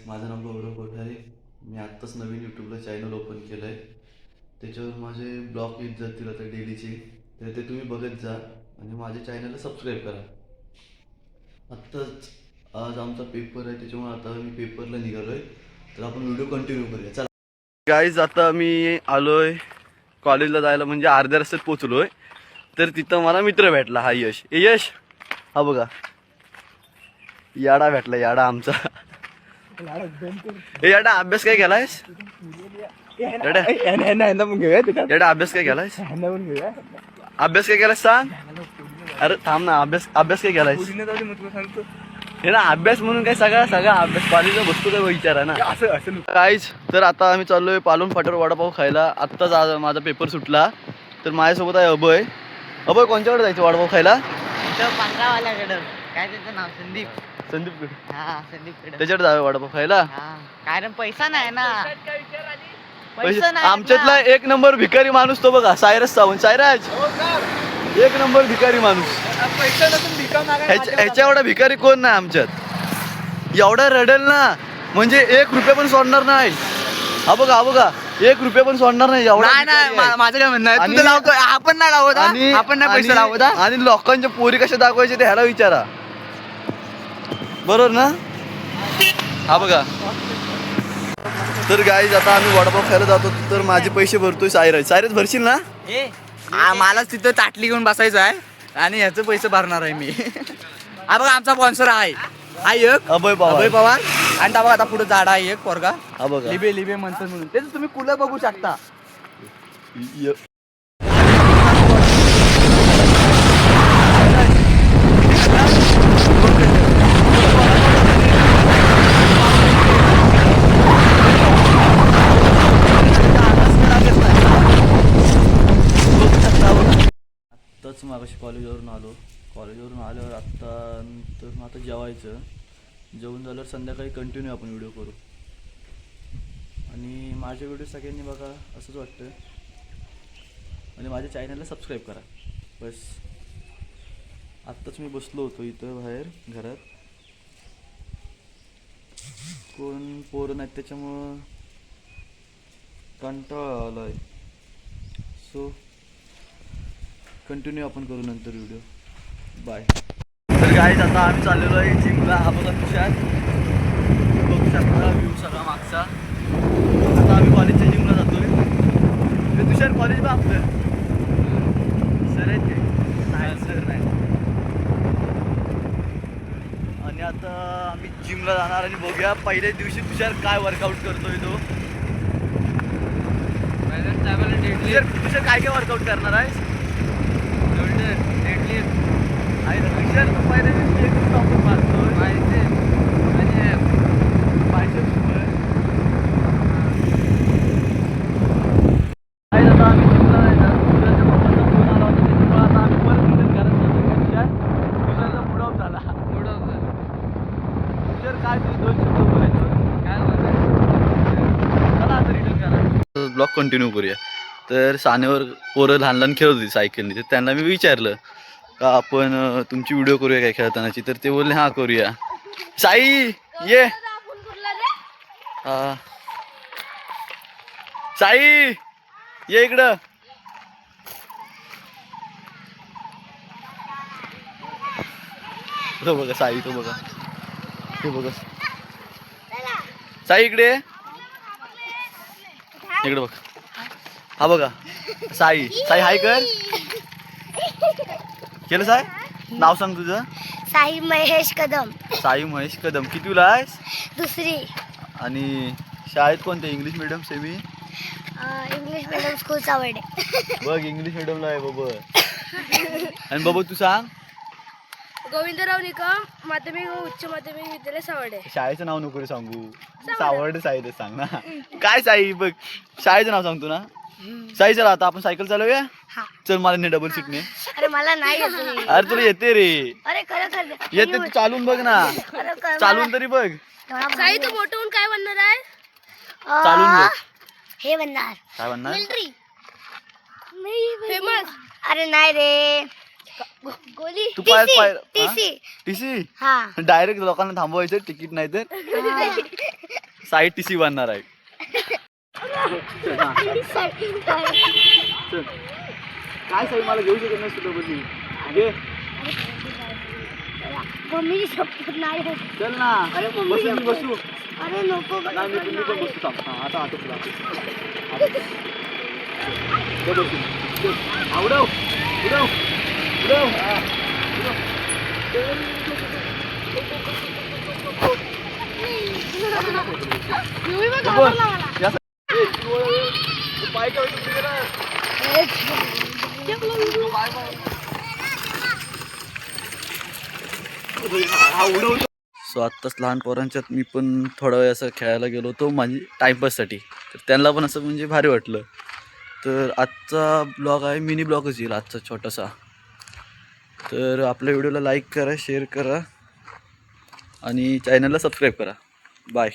माझं नाव गौरव कोठारे. मी आत्ताच नवीन यूट्यूबला channel open केलं आहे. त्याच्यावर माझे ब्लॉग येत जातील आता डेलीचे, तर ते तुम्ही बघत जा आणि माझ्या चॅनलला सबस्क्राईब करा. आत्ताच आज आमचा पेपर आहे, त्याच्यामुळे आता मी पेपरला निघालो आहे. तर आपण व्हिडिओ कंटिन्यू करूया. चला गाईज, आता मी आलोय कॉलेजला जायला, म्हणजे अर्ध्या रस्त्यात पोचलोय. तर तिथं मला मित्र भेटला, हा यश. यश, हा बघा याडा भेटला, याडा आमचा. याडा अभ्यास काय केलायस? याडा अभ्यास काय केलायस? अभ्यास काय केलास सांग. अरे थांब ना, अभ्यास काय केलायस? हे ना अभ्यास म्हणून काय सगळा अभ्यास कॉलेजला बसतो काय विचारा ना. काहीच. तर आता आम्ही चाललोय पालून फाट्यावर वडापाव खायला. आत्ताच माझा पेपर सुटला. तर माझ्यासोबत आहे अभय. अभय, कोणच्याकडे जायचं वडापाव खायला? पांढरावाल्याकडं. काय त्याचं नाव? संदीप. संदीप. हा, संदीप. त्याच्याकडे जावे वडापाव खायला. कारण पैसा नाही ना. आमच्यातला एक नंबर भिकारी माणूस तो बघा, सायरस सावंत. सायराज, एक नंबर भिकारी माणूस. ह्याच्या एवढा भिकारी कोण नाही आमच्यात. एवढा रडेल ना, म्हणजे 1 रुपया पण सोडणार नाही. हा बघा, हा बघा, 1 रुपया पण सोडणार नाही. एवढा माझं काय म्हणणं आहे, तुझं लावतो आपण नाही लावत, आपण नाही पैसे लावत. आणि लोकांच्या पोरी कशा दाखवायचे ते ह्याला विचारा, बरोबर ना? हा बघा. तर गाईज, आता आम्ही वडापाव खायला जातो. तर माझे पैसे भरतोय सायराज. सायराज भरशील ना? मलाच तिथं ताटली घेऊन बसायचं आहे आणि ह्याचे पैसे भरणार आहे मी. हा बघा, आमचा स्पॉन्सर आहे एक अभय पवार. आणि बघा आता पुढे झाड आहे एक पोरगा, हा बघा, लिबे म्हणतात म्हणून. तेच तुम्ही कुलं बघू शकता. आत्ताच मागाशी कॉलेजवरून आल्यावर आता जेवायचं. जेवून झाल्यावर संध्याकाळी कंटिन्यू आपण व्हिडिओ करू. आणि माझे व्हिडिओ सगळ्यांनी बघा असंच वाटतं. आणि माझ्या चॅनलला सबस्क्राईब करा. बस. आत्ताच मी बसलो होतो इथं बाहेर घरात, कोण पोरं नाहीत, त्याच्यामुळं कंटाळा आला आहे. सो कंटिन्यू आपण करू नंतर व्हिडिओ. बाय. तर गाईज, आता आम्ही चाललेलो आहे जिमला. हा बघा तुषार, बघू शकता व्ह्यू सगळा मागचा. आता आम्ही कॉलेजच्या जिमला जातोय. ते तुषार कॉलेज बघ आपलं. सर आहेत ते? नाही सर नाही. आणि आता आम्ही जिमला जाणार आणि बघूया पहिल्याच दिवशी तुषार काय वर्कआउट करतोय तो. तुषार काय वर्कआउट करणार आहेस? आहे ना तुषार, पहिल्या दिवशी एक टॉपर मारतोय. आता आम्ही जिमला नाही ना, तुषारच्या पप्पाचा फोन आला होता, त्याच्यामुळे आता आम्ही परत रिटर्न करत जातो. तुषारचा मूड ऑफ झाला. तुषार काय तुझे 2 शब्द बोलायचं काय बोलायचं? चला आता रिटर्न करा. ब्लॉग कंटिन्यू करूया. तर सानेवर पोरं लहान खेळत होती सायकलने. तर त्यांना मी विचारलं का आपण तुमची व्हिडिओ करूया काय खेळतानाची. तर ते बोलले हां करूया. साई ये. साई ये इकडं. तो बघा साई, तो बघा, ते बघा साई इकडे. इकडे बघ. हा बघा साई. साई हाय कर. केलं साय? नाव सांग तुझं. साई महेश कदम. साई महेश कदम. कितवीला आहेस? 2री. आणि शाळेत कोणत्या? English medium, semi? English medium school Chavde. बघ इंग्लिश मिडियमला आहे बाबा. आणि बाबा तू सांग. गोविंदराव निकम माध्यमिक व उच्च माध्यमिक विद्यालय सावडे. शाळेचं नाव नको रे सांगू. सावड साई सांग ना. काय साई बघ, शाळेचं नाव सांगतो ना. साई चला आता आपण सायकल चालवूया. चल मला ने डबल सीट ने. अरे मला नाही येत. अरे तुला येते रे. अरे खरं येते, तू चालून बघ ना. चालून तरी बघ. साई तू मोठं होऊन काय बनणार आहे? चालून बघ. हे बनणार. काय बनणार? मिलिटरी. फेमस. अरे नाही रे. गोली तू पाय टीसी टीसी हा डायरेक्ट लोकांना थांबवायचं तिकीट नाही तर साईड टीसी बनणार आहे. चल, हा. चल. काय साई मला घेऊ शकत नाही सुद्धा घे. मम्मी शपथ नाही. चल ना अरे मम्मी बसू मी बसू अरे नको नाही मी पण बसू थांब. हा, आता हात पुढे बसू चल. हा, उडव उडव उडव हा, उडव. बोल. या सा- ए, तू पाय ठेव, तू जरा. हा उडव. सो आत्ताच लहान पोरांच्यात मी पण थोडा वेळ असं खेळायला गेलो होतो माझी टाईमपाससाठी. तर त्यांना पण असं म्हणजे भारी वाटलं. तर आजचा ब्लॉग आहे मिनी ब्लॉगच येईल आजचा छोटासा. तर आपल्या व्हिडिओला लाईक करा शेअर करा आणि चॅनलला सबस्क्राईब करा. बाय.